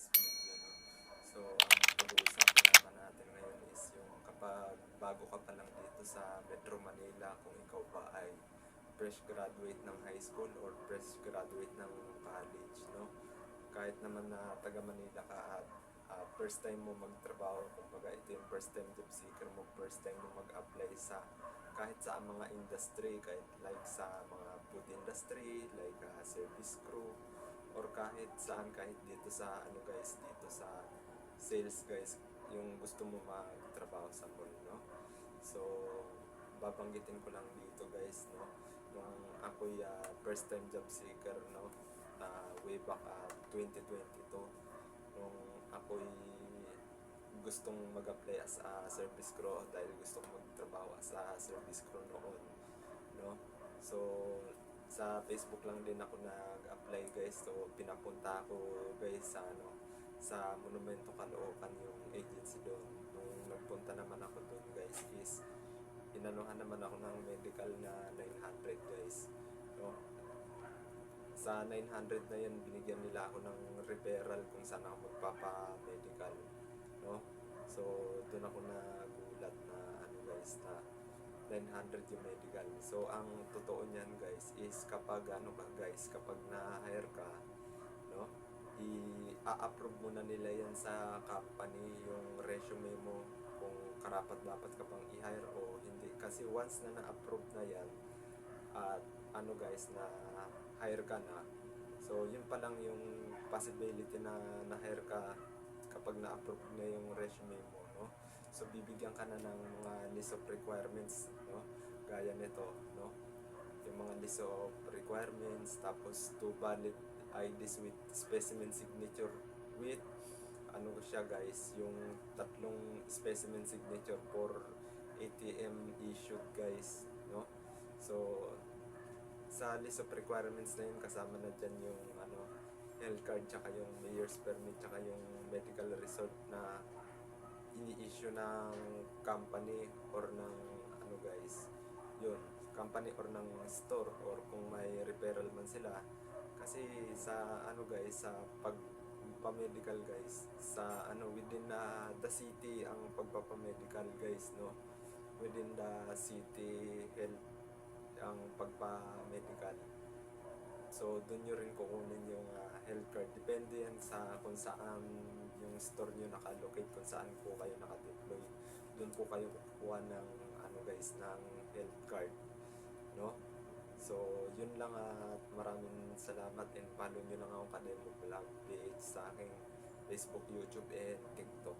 today's video, no? So, ang pag-uusapan naman natin ngayon is yung kapag bago ka pa lang dito sa Metro Manila, kung ikaw ba ay fresh graduate ng high school or fresh graduate ng college, no? Kahit naman na taga Manila ka at first time mo magtrabaho, kumbaga ito yung first time job seeker mo, first time mo mag-apply sa kahit sa mga industry, kahit like sa mga food industry, like service crew, or kahit saan, kahit dito sa ano guys, dito sa sales guys, yung gusto mo magtrabaho sa mall, no? So, babanggitin ko lang dito guys, no? Nung ako'y first time job seeker, no? Way back 2022, nung ako'y gustong mag-apply as a service crew dahil gusto kong magtrabaho as a service crew noon, no? So, sa Facebook lang din ako nag-apply guys. So, pinapunta ako guys sa ano, sa Monumento Caloocan, yung agency doon. Nung nagpunta naman ako doon guys is inanuhan naman ako ng medical na 900 guys, no? Sa 900 na yan, binigyan nila ako ng referral kung saan ako magpapa-medical, no? So, doon ako nagulat na ano guys, na 900 yung medical. So, ang totoo niyan guys is kapag ano ka guys, kapag na-hire ka, no? I-approve mo na nila yan sa company, yung resume mo, kung karapat dapat ka pang i-hire o hindi. Kasi once na na-approve na yan, at ano guys, na hire ka na, so yun pa lang yung possibility na na-hire ka kapag na-approve na yung resume mo, no? So bibigyan ka na ng mga list of requirements, no? Gaya nito, no? Yung mga list of requirements, tapos 2 valid IDs with specimen signature with ano siya guys, yung tatlong specimen signature for ATM issued guys, no? So sa list of requirements na yun, kasama na dyan yung ano, health card, tsaka yung mayor's permit, tsaka yung medical result na ini-issue ng company or ng ano guys, yun, company or ng store, or kung may referral man sila. Kasi sa ano guys, sa pagpamedical guys, sa ano, within the city ang pagpapamedical guys, no? Within the city health ang pagpa-medical. So, doon nyo rin kukunin yung health card. Depende yan sa kung saan yung store nyo nakalocate, kung saan po kayo nakadeploy. Doon po kayo kukuha ng ano guys, ng health card, no? So, yun lang at maraming salamat, and follow nyo lang ako Kademo Vlog page sa aking Facebook, YouTube, and TikTok.